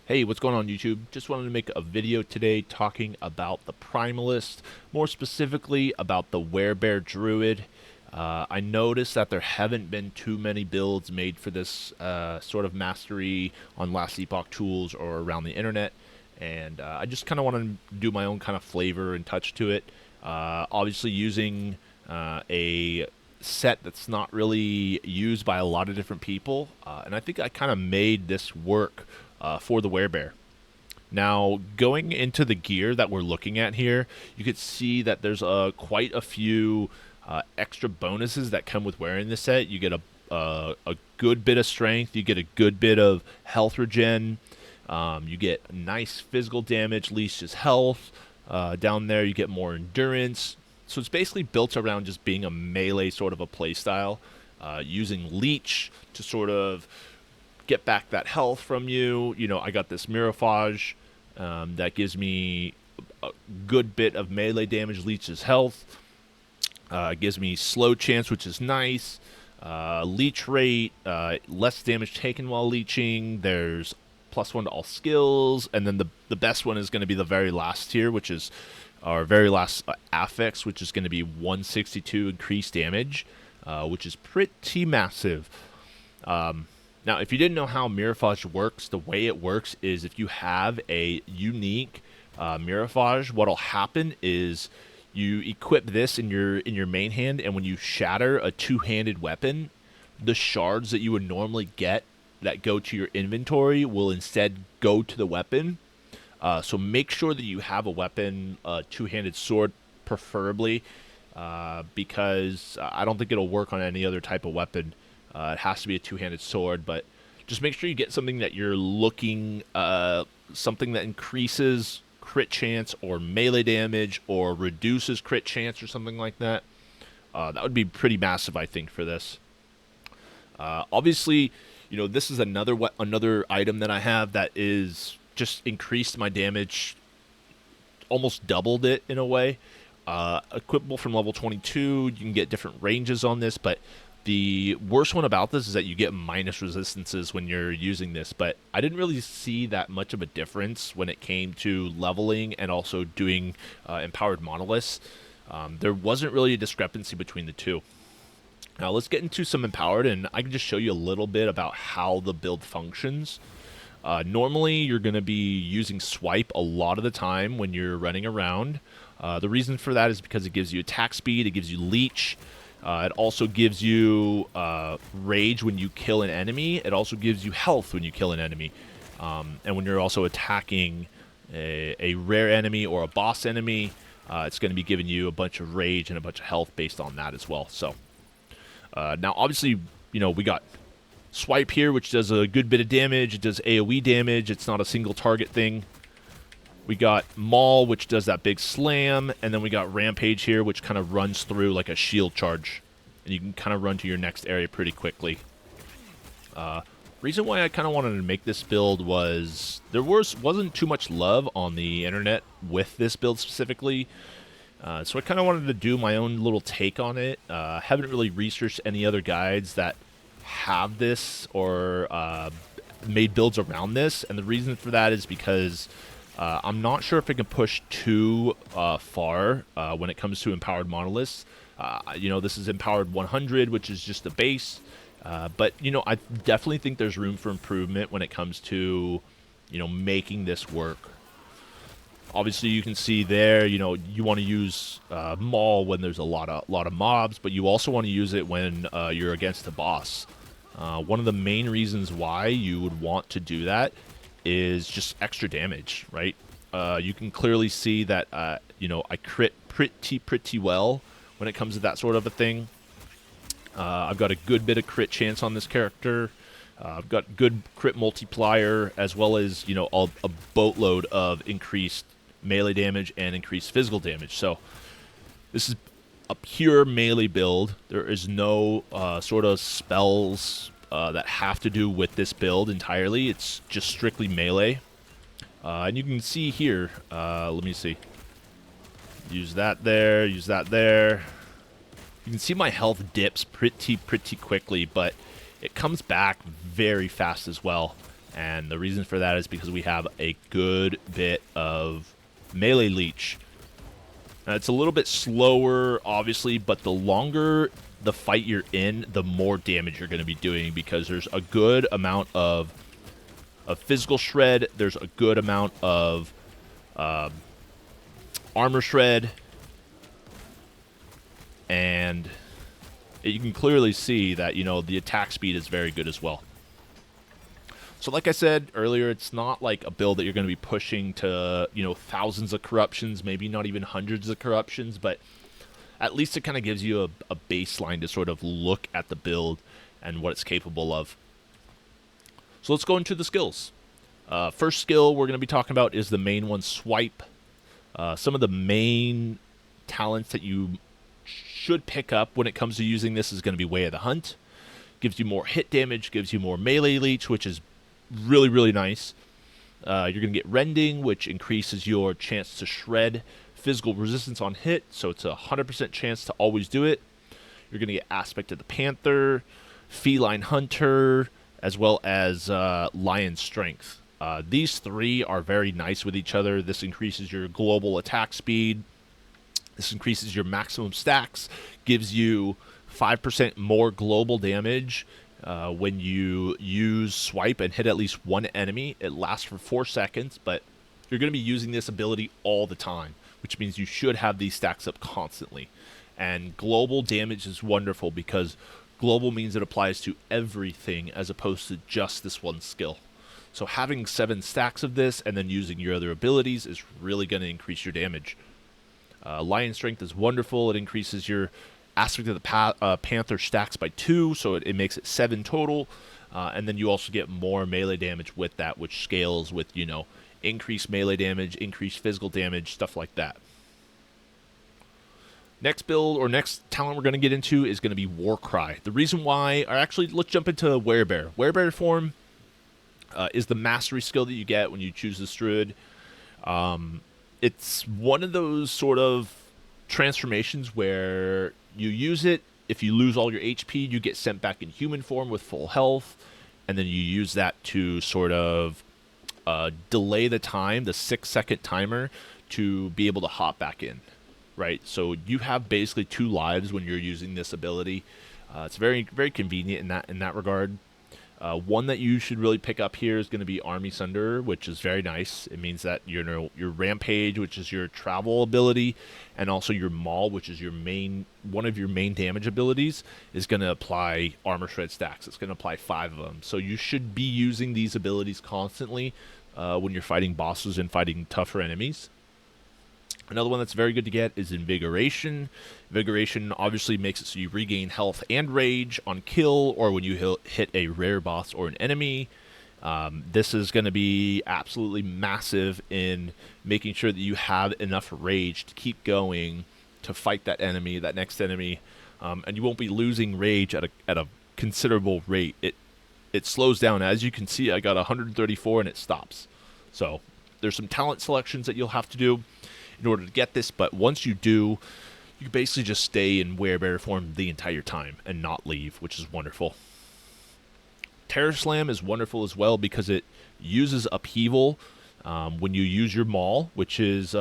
Hey, what's going on YouTube? Just wanted to make a video today talking about the Primalist, more specifically about the Werebear Druid. I noticed that there haven't been too many builds made for this sort of mastery on Last Epoch tools or around the internet, and I just kind of want to do my own kind of flavor and touch to it. Obviously using a set that's not really used by a lot of different people, and I think I kind of made this work for the Werebear. Now, going into the gear that we're looking at here, you could see that there's quite a few extra bonuses that come with wearing this set. You get a good bit of strength, you get a good bit of health regen, you get nice physical damage, leeches health. Down there, you get more endurance. So it's basically built around just being a melee sort of a playstyle, using leech to sort of get back that health from you. You know, I got this Merophage that gives me a good bit of melee damage, leeches health. Gives me slow chance, which is nice. Leech rate, less damage taken while leeching. There's +1 to all skills, and then the best one is going to be the very last tier, which is our very last affix, which is going to be 162 increased damage, which is pretty massive. Now, if you didn't know how Merophage works, the way it works is if you have a unique Merophage, what'll happen is you equip this in your main hand, and when you shatter a two-handed weapon, the shards that you would normally get that go to your inventory will instead go to the weapon. So make sure that you have a weapon, a two-handed sword preferably, because I don't think it'll work on any other type of weapon. It has to be a two-handed sword, but just make sure you get something that you're looking, something that increases crit chance or melee damage or reduces crit chance or something like that. That would be pretty massive, I think, for this. Obviously, you know, this is another item that I have that is just increased my damage, almost doubled it in a way. Equipable from level 22, you can get different ranges on this, but the worst one about this is that you get minus resistances when you're using this, but I didn't really see that much of a difference when it came to leveling and also doing empowered monoliths. There wasn't really a discrepancy between the two. Now let's get into some empowered, and I can just show you a little bit about how the build functions. Normally, you're going to be using swipe a lot of the time when you're running around. The reason for that is because it gives you attack speed, it gives you leech, it also gives you rage when you kill an enemy. It also gives you health when you kill an enemy. And when you're also attacking a rare enemy or a boss enemy, it's going to be giving you a bunch of rage and a bunch of health based on that as well. So now, obviously, you know, we got swipe here, which does a good bit of damage. It does AoE damage. It's not a single target thing. We got Maul, which does that big slam, and then we got Rampage here, which kind of runs through like a shield charge, and you can kind of run to your next area pretty quickly. Reason why I kind of wanted to make this build was there wasn't too much love on the internet with this build specifically, so I kind of wanted to do my own little take on it. Haven't really researched any other guides that have this or made builds around this, and the reason for that is because I'm not sure if it can push too far when it comes to empowered monoliths. You know, this is empowered 100, which is just the base. But, you know, I definitely think there's room for improvement when it comes to, you know, making this work. Obviously, you can see there, you know, you want to use Maul when there's a lot of mobs, but you also want to use it when you're against a boss. One of the main reasons why you would want to do that is just extra damage, right? You can clearly see that, you know, I crit pretty well when it comes to that sort of a thing. I've got a good bit of crit chance on this character. I've got good crit multiplier, as well as, you know, a boatload of increased melee damage and increased physical damage. So this is a pure melee build. There is no sort of spells that have to do with this build entirely. It's just strictly melee. And you can see here, let me see. Use that there, use that there. You can see my health dips pretty quickly, but it comes back very fast as well. And the reason for that is because we have a good bit of melee leech. Now, it's a little bit slower, obviously, but the longer the fight you're in, the more damage you're going to be doing, because there's a good amount of physical shred, there's a good amount of armor shred, and you can clearly see that, you know, the attack speed is very good as well. So like I said earlier, it's not like a build that you're going to be pushing to, you know, thousands of corruptions, maybe not even hundreds of corruptions, but at least it kind of gives you a baseline to sort of look at the build and what it's capable of. So let's go into the skills. First skill we're going to be talking about is the main one, Swipe. Some of the main talents that you should pick up when it comes to using this is going to be Way of the Hunt. Gives you more hit damage, gives you more melee leech, which is really, really nice. You're going to get Rending, which increases your chance to shred physical resistance on hit, so it's a 100% chance to always do it. You're going to get Aspect of the Panther, Feline Hunter, as well as Lion Strength. These three are very nice with each other. This increases your global attack speed. This increases your maximum stacks, gives you 5% more global damage when you use Swipe and hit at least one enemy. It lasts for 4 seconds, but you're going to be using this ability all the time, which means you should have these stacks up constantly. And global damage is wonderful because global means it applies to everything as opposed to just this one skill. So having 7 stacks of this and then using your other abilities is really going to increase your damage. Lion Strength is wonderful. It increases your Aspect of the Panther stacks by 2, so it makes it 7 total. And then you also get more melee damage with that, which scales with, you know, increased melee damage, increased physical damage, stuff like that. Next build, or next talent we're going to get into is going to be Warcry. The reason why, or actually, let's jump into Werebear. Werebear form is the mastery skill that you get when you choose this Druid. It's one of those sort of transformations where you use it, if you lose all your HP, you get sent back in human form with full health, and then you use that to sort of delay the time, the 6-second timer, to be able to hop back in, right? So you have basically 2 lives when you're using this ability. It's very, very convenient in that regard. One that you should really pick up here is going to be Army Sunder, which is very nice. It means that your Rampage, which is your travel ability, and also your Maul, which is one of your main damage abilities, is going to apply armor shred stacks. It's going to apply 5 of them. So you should be using these abilities constantly when you're fighting bosses and fighting tougher enemies. Another one that's very good to get is Invigoration. Invigoration obviously makes it so you regain health and rage on kill or when you hit a rare boss or an enemy. This is going to be absolutely massive in making sure that you have enough rage to keep going to fight that next enemy, and you won't be losing rage at a considerable rate. It slows down. As you can see, I got 134 and it stops. So there's some talent selections that you'll have to do in order to get this, but once you do, you can basically just stay in Werebear form the entire time and not leave, which is wonderful. Terror Slam is wonderful as well because it uses Upheaval when you use your Maul, which is,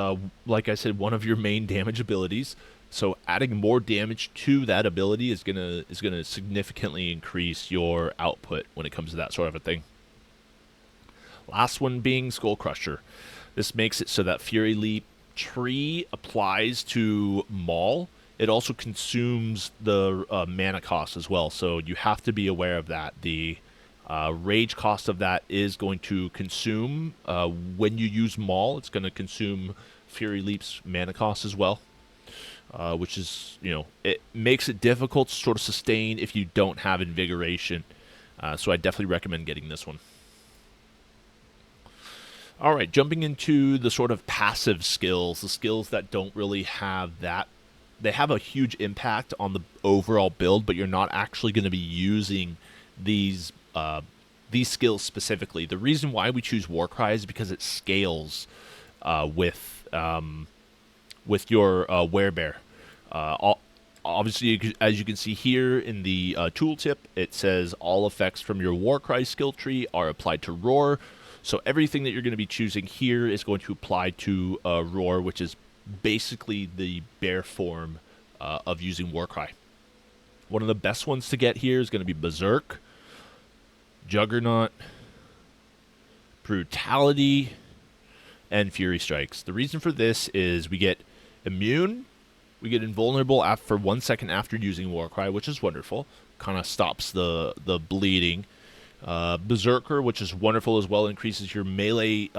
like I said, one of your main damage abilities. So adding more damage to that ability is gonna significantly increase your output when it comes to that sort of a thing. Last one being Skull Crusher. This makes it so that Fury Leap tree applies to Maul. It also consumes the mana cost as well, so you have to be aware of that. The rage cost of that is going to consume when you use Maul. It's going to consume Fury Leap's mana cost as well, which is, you know, it makes it difficult to sort of sustain if you don't have Invigoration. So I definitely recommend getting this one. All right, jumping into the sort of passive skills, the skills that don't really have that. They have a huge impact on the overall build, but you're not actually going to be using these skills specifically. The reason why we choose Warcry is because it scales with your Werebear. Obviously, as you can see here in the tooltip, it says all effects from your Warcry skill tree are applied to Roar. So everything that you're going to be choosing here is going to apply to Roar, which is basically the bare form of using Warcry. One of the best ones to get here is going to be Berserk, Juggernaut, Brutality, and Fury Strikes. The reason for this is we get immune, we get invulnerable for 1 second after using Warcry, which is wonderful. Kind of stops the bleeding. Berserker, which is wonderful as well, increases your melee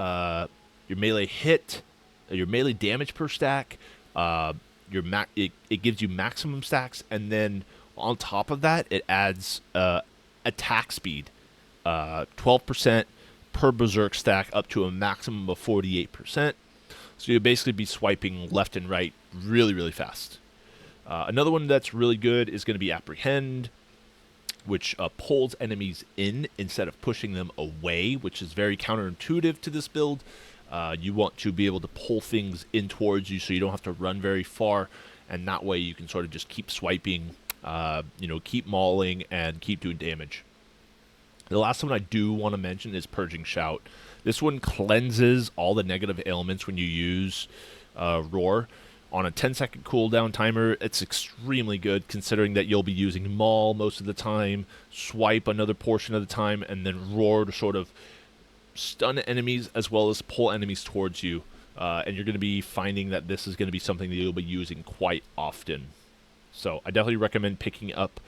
hit, your melee damage per stack. It gives you maximum stacks, and then on top of that, it adds attack speed, 12% per Berserk stack up to a maximum of 48%. So you'll basically be swiping left and right really, really fast. Another one that's really good is going to be Apprehend, which pulls enemies in instead of pushing them away, which is very counterintuitive to this build. You want to be able to pull things in towards you so you don't have to run very far, and that way you can sort of just keep swiping, keep mauling, and keep doing damage. The last one I do want to mention is Purging Shout. This one cleanses all the negative ailments when you use Roar. On a 10-second cooldown timer, it's extremely good, considering that you'll be using Maul most of the time, Swipe another portion of the time, and then Roar to sort of stun enemies as well as pull enemies towards you. And you're going to be finding that this is going to be something that you'll be using quite often. So I definitely recommend picking up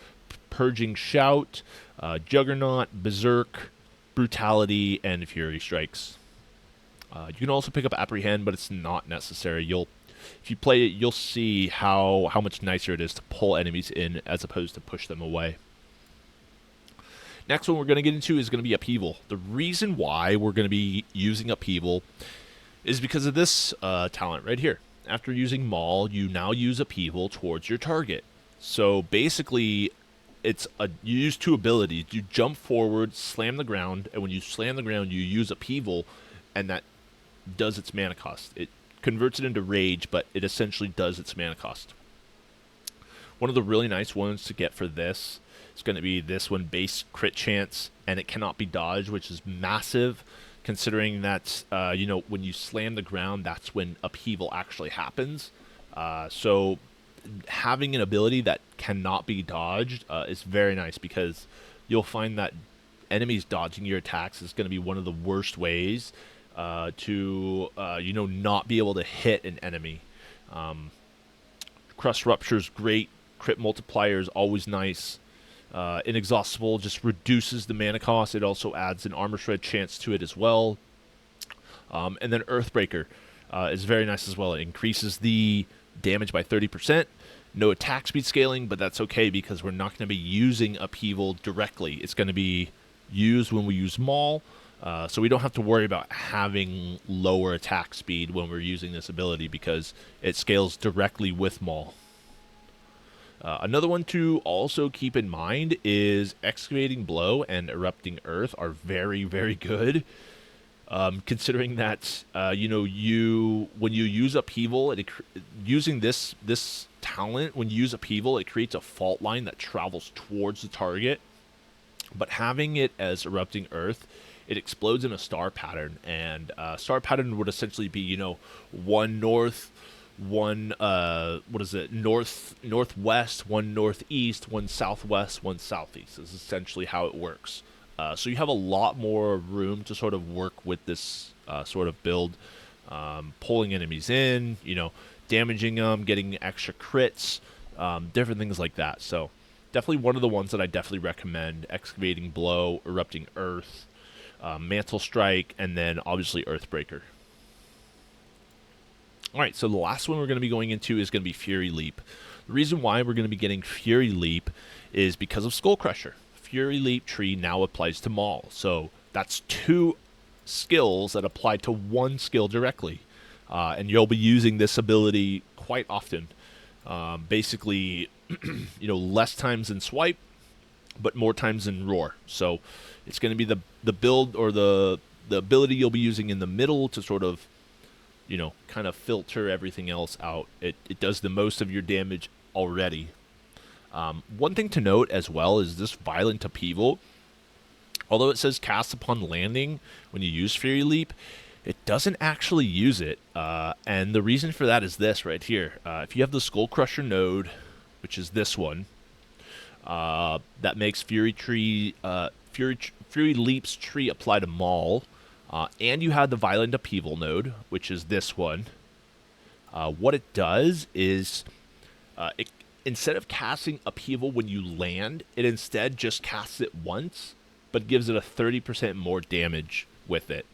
Purging Shout, Juggernaut, Berserk, Brutality, and Fury Strikes. You can also pick up Apprehend, but it's not necessary. If you play it, you'll see how much nicer it is to pull enemies in as opposed to push them away. Next one we're going to get into is going to be Upheaval. The reason why we're going to be using Upheaval is because of this talent right here. After using Maul, you now use Upheaval towards your target. So basically, you use two abilities. You jump forward, slam the ground, and when you slam the ground, you use Upheaval, and that does its mana cost. It converts it into Rage, but it essentially does its mana cost. One of the really nice ones to get for this is going to be this one, base crit chance, and it cannot be dodged, which is massive, considering that when you slam the ground, that's when Upheaval actually happens. So having an ability that cannot be dodged is very nice, because you'll find that enemies dodging your attacks is going to be one of the worst ways to not be able to hit an enemy. Crust Rupture is great. Crit Multiplier is always nice. Inexhaustible just reduces the mana cost. It also adds an Armor Shred chance to it as well. And then Earthbreaker is very nice as well. It increases the damage by 30%. No attack speed scaling, but that's okay because we're not going to be using Upheaval directly. It's going to be used when we use Maul, so we don't have to worry about having lower attack speed when we're using this ability because it scales directly with Maul. Another one to also keep in mind is Excavating Blow and Erupting Earth are very, very good. Considering that when you use Upheaval, using this talent, when you use Upheaval, it creates a fault line that travels towards the target. But having it as Erupting Earth, it explodes in a star pattern, and star pattern would essentially be one north, one northwest, one northeast, one southwest, one southeast. Is essentially how it works. So you have a lot more room to sort of work with this sort of build, pulling enemies in, damaging them, getting extra crits, different things like that. So definitely one of the ones that I definitely recommend: Excavating Blow, Erupting Earth, Mantle Strike, and then obviously Earthbreaker. Alright, so the last one we're going to be going into is going to be Fury Leap. The reason why we're going to be getting Fury Leap is because of Skull Crusher. Fury Leap tree now applies to Maul. So that's two skills that apply to one skill directly. And you'll be using this ability quite often. Basically, less times in Swipe, but more times in Roar. So it's going to be the build or the ability you'll be using in the middle to sort of, kind of filter everything else out. It does the most of your damage already. One thing to note as well is this Violent Upheaval. Although it says cast upon landing when you use Fury Leap, it doesn't actually use it. And the reason for that is this right here. If you have the Skull Crusher node, which is this one, that makes Fury Leap's tree apply to Maul, and you have the Violent Upheaval node, which is this one. What it does is, instead of casting Upheaval when you land, it instead just casts it once, but gives it a 30% more damage with it.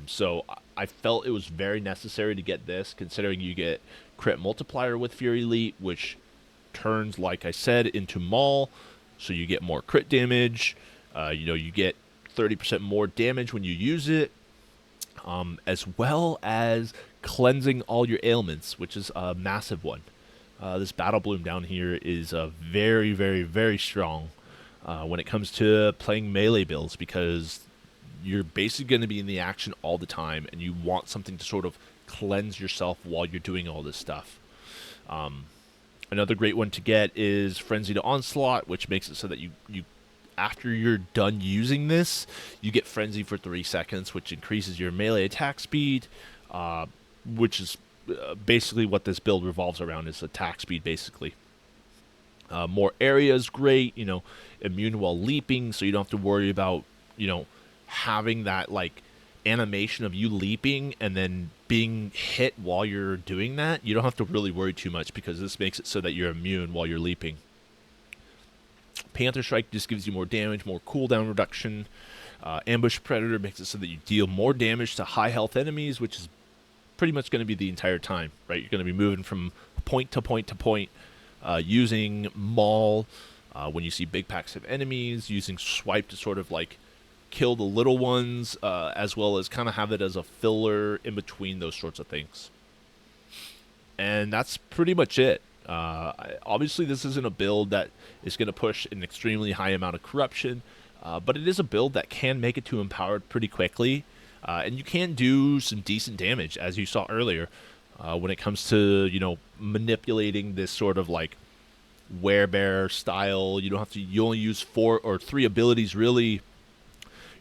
So I felt it was very necessary to get this, considering you get crit multiplier with Fury Leap, which turns, like I said, into Maul, so you get more crit damage. You get 30% more damage when you use it, as well as cleansing all your ailments, which is a massive one. This Battle Bloom down here is very, very, very strong when it comes to playing melee builds, because you're basically going to be in the action all the time, and you want something to sort of cleanse yourself while you're doing all this stuff. Another great one to get is Frenzied Onslaught, which makes it so that you after you're done using this, you get Frenzy for 3 seconds, which increases your melee attack speed, which is basically what this build revolves around, is attack speed, basically. More area is great, immune while leaping, so you don't have to worry about, having that, animation of you leaping and then being hit while you're doing that. You don't have to really worry too much, because this makes it so that you're immune while you're leaping. Panther Strike just gives you more damage, more cooldown reduction. Ambush Predator makes it so that you deal more damage to high health enemies, which is pretty much going to be the entire time, right? You're going to be moving from point to point to point, using Maul when you see big packs of enemies, using Swipe to sort of kill the little ones, as well as kind of have it as a filler in between those sorts of things. And that's pretty much it. Obviously, this isn't a build that is going to push an extremely high amount of corruption, but it is a build that can make it to empowered pretty quickly, and you can do some decent damage, as you saw earlier, when it comes to manipulating this sort of Werebear style. You only use 4 or 3 abilities really.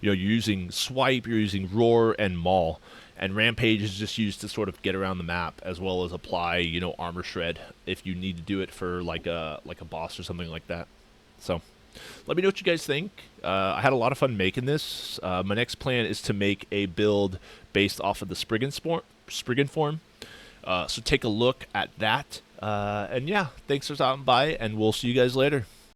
You're using Swipe, you're using Roar, and Maul. And Rampage is just used to sort of get around the map, as well as apply, Armor Shred if you need to do it for a boss or something like that. So, let me know what you guys think. I had a lot of fun making this. My next plan is to make a build based off of the Spriggan form. So take a look at that. And yeah, thanks for stopping by, and we'll see you guys later.